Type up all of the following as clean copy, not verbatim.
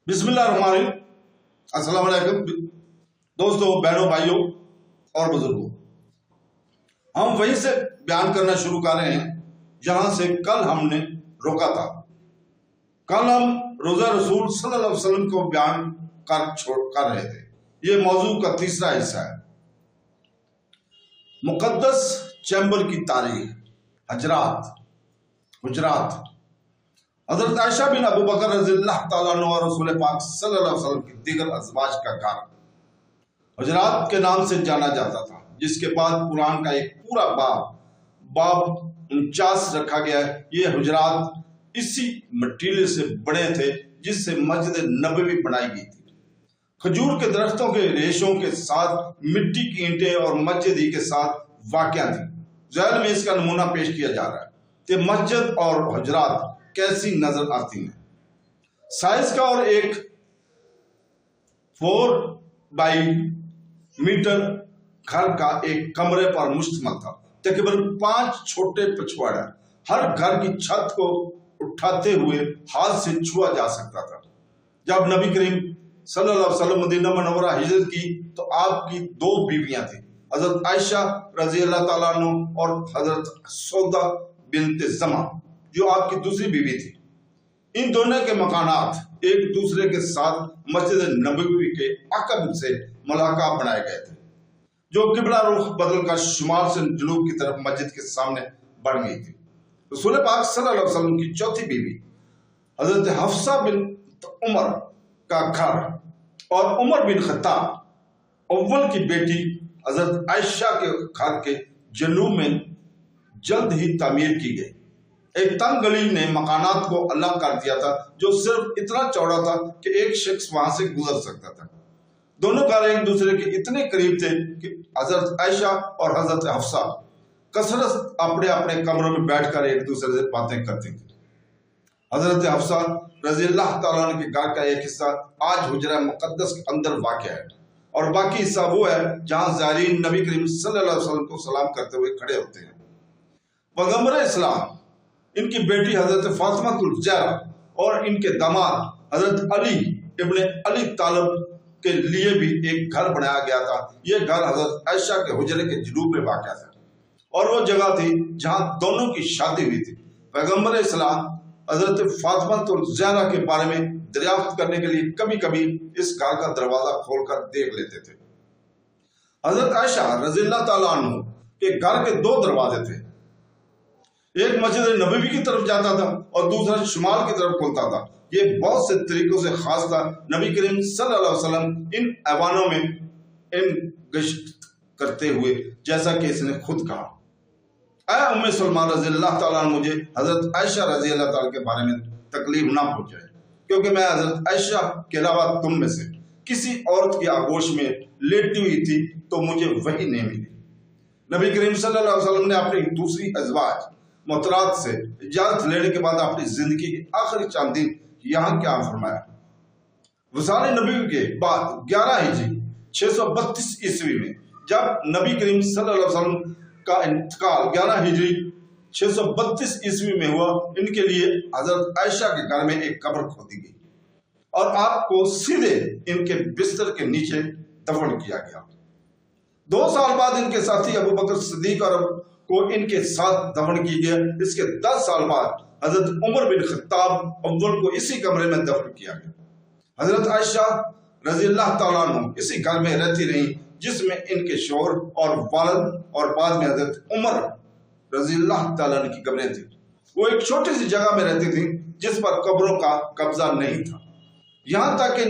بسم اللہ الرحمن الرحیم۔ السلام علیکم دوستوں، بہنوں، بھائیوں اور بزرگوں، ہم وہیں سے بیان کرنا شروع کر رہے ہیں جہاں سے کل ہم نے روکا تھا۔ کل ہم روزہ رسول صلی اللہ علیہ وسلم کو بیان کر رہے تھے۔ یہ موضوع کا تیسرا حصہ ہے، مقدس چیمبر کی تاریخ، حجرات۔ حضرت عائشہ بن ابو بکر رضی اللہ تعالیٰ عنہ اور رسول پاک صلی اللہ علیہ وسلم کی دیگر ازواج کا گھر حجرات کے نام سے جانا جاتا تھا، جس کے بعد قرآن کا ایک پورا باب 49 رکھا گیا ہے۔ یہ حجرات اسی مٹیریل سے بنے تھے جس سے مسجد نبوی بنائی گئی تھی۔ کھجور کے درختوں کے ریشوں کے ساتھ مٹی کی اینٹیں اور مسجد ہی کے ساتھ واقع تھی۔ ذیل میں اس کا نمونہ پیش کیا جا رہا ہے کہ مسجد اور حجرات کیسی نظر آتی ہیں۔ سائز کا اور ایک 4 بائی میٹر گھر کا ایک کمرے پر مشتمل تھا۔ تقریباً 5 چھوٹے پچھواڑے ہر گھر کی چھت کو اٹھاتے ہوئے ہاتھ سے چھوا جا سکتا تھا۔ جب نبی کریم صلی اللہ علیہ وسلم مدینہ منورہ ہجرت کی تو آپ کی 2 بیویاں تھیں، حضرت عائشہ رضی اللہ تعالیٰ عنہ اور حضرت سودا بنت زمع جو آپ کی دوسری بیوی تھی۔ ان دونوں کے مکانات ایک دوسرے کے ساتھ مسجد نبوی کے عقب سے ملاقہ بنائے گئے تھے، جو قبلہ رخ بدل کر شمال سے جنوب کی طرف مسجد کے سامنے بڑھ گئی تھی۔ رسول پاک صلی اللہ علیہ وسلم کی چوتھی بیوی حضرت حفصہ بنت عمر کا گھر اور عمر بن خطاب اول کی بیٹی حضرت عائشہ کے گھر کے جنوب میں جلد ہی تعمیر کی گئی۔ ایک تنگ گلی نے مکانات کو الگ کر دیا تھا، جو صرف اتنا چوڑا تھا کہ ایک شخص وہاں سے گزر سکتا تھا۔ دونوں گھر ایک دوسرے کے اتنے قریب تھے کہ حضرت عائشہ اور حضرت حفصہ کثرت اپنے اپنے کمروں میں بیٹھ کر ایک دوسرے سے باتیں کرتی تھیں۔ حضرت حفصہ رضی اللہ تعالیٰ عنہ کے گھر کا ایک حصہ آج حجرہ مقدس کے اندر واقع ہے، اور باقی حصہ وہ ہے جہاں زائرین نبی کریم صلی اللہ علیہ وسلم کو سلام کرتے ہوئے کھڑے ہوتے ہیں۔ پیغمبر اسلام، ان کی بیٹی حضرت فاطمہ الزہرا اور ان کے داماد حضرت علی ابن علی طالب کے لیے بھی ایک گھر بنایا گیا تھا۔ یہ گھر حضرت عائشہ کے حجرے کے جنوب میں واقع تھا، اور وہ جگہ تھی جہاں دونوں کی شادی ہوئی تھی۔ پیغمبر اسلام حضرت فاطمہ الزہرا کے بارے میں دریافت کرنے کے لیے کبھی کبھی اس گھر کا دروازہ کھول کر دیکھ لیتے تھے۔ حضرت عائشہ رضی اللہ تعالیٰ عنہ کے گھر کے 2 دروازے تھے، ایک مسجد نبوی کی طرف جاتا تھا اور دوسرا شمال کی طرف کھلتا تھا۔ یہ بہت سے طریقوں سے خاص تھا۔ نبی کریم صلی اللہ علیہ وسلم ان ایوانوں میں گشت کرتے ہوئے جیسا کہ اس نے خود کہا، اے ام سلمہ رضی اللہ تعالیٰ عنہ، مجھے حضرت عائشہ رضی اللہ تعالیٰ کے بارے میں تکلیف نہ پہنچائے، کیونکہ میں حضرت عائشہ کے علاوہ تم میں سے کسی عورت کی آغوش میں لیٹی ہوئی تھی تو مجھے وحی نہیں ملی۔ نبی کریم صلی اللہ علیہ وسلم نے اپنی دوسری ازواج محترات سے اجازت لینے کے بعد اپنی زندگی کے آخری چند دن یہاں کیا فرمایا۔ وصال نبی کے بعد 11 ہجری 632 عیسوی میں جب نبی کریم صلی اللہ علیہ وسلم کا انتقال 11 ہجری 632 عیسوی میں ہوا، ان کے لیے حضرت عائشہ کے گھر میں ایک قبر کھودی گئی اور آپ کو سیدھے ان کے بستر کے نیچے دفن کیا گیا۔ 2 سال بعد ان کے ساتھی ابو بکر صدیق اور کو ان کے ساتھ دفن کی گیا۔ اس کے 10 سال بعد حضرت عمر بن خطاب اول کو اسی کمرے میں دفن کیا گیا۔ حضرت عائشہ رضی اللہ تعالیٰ عنہ اسی گھر میں رہتی رہی جس میں ان کے شوہر اور والد اور بعد میں حضرت عمر رضی اللہ تعالیٰ عنہ کی قبریں تھیں۔ وہ ایک چھوٹی سی جگہ میں رہتی تھیں جس پر قبروں کا قبضہ نہیں تھا، یہاں تک کہ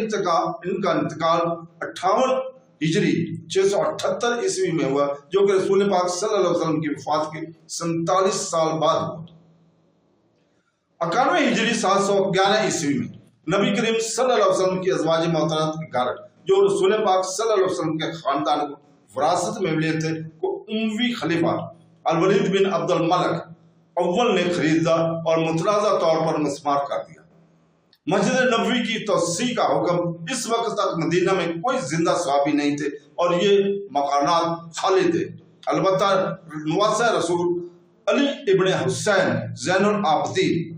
ان کا انتقال 58 ہجری 678 عیسوی میں ہوا، جو کہ رسول پاک صلی اللہ علیہ وسلم کی وفات کے 47 سال بعد ہوا۔ 91 ہجری 711 عیسوی میں نبی کریم صلی اللہ علیہ وسلم کی ازواج محترمات کے گھر جو رسول پاک صلی اللہ علیہ وسلم کے خاندان کو وراثت میں ملے تھے کو اموی خلیفہ الولید بن عبد الملک اول نے خریدا اور متنازع طور پر مسمار کر دیا۔ مسجد نبوی کی توسیع کا حکم اس وقت تک مدینہ میں کوئی زندہ صحابی نہیں تھے اور یہ مکانات خالی تھے۔ البتہ نواسہ رسول علی ابن حسین زین العابدین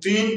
3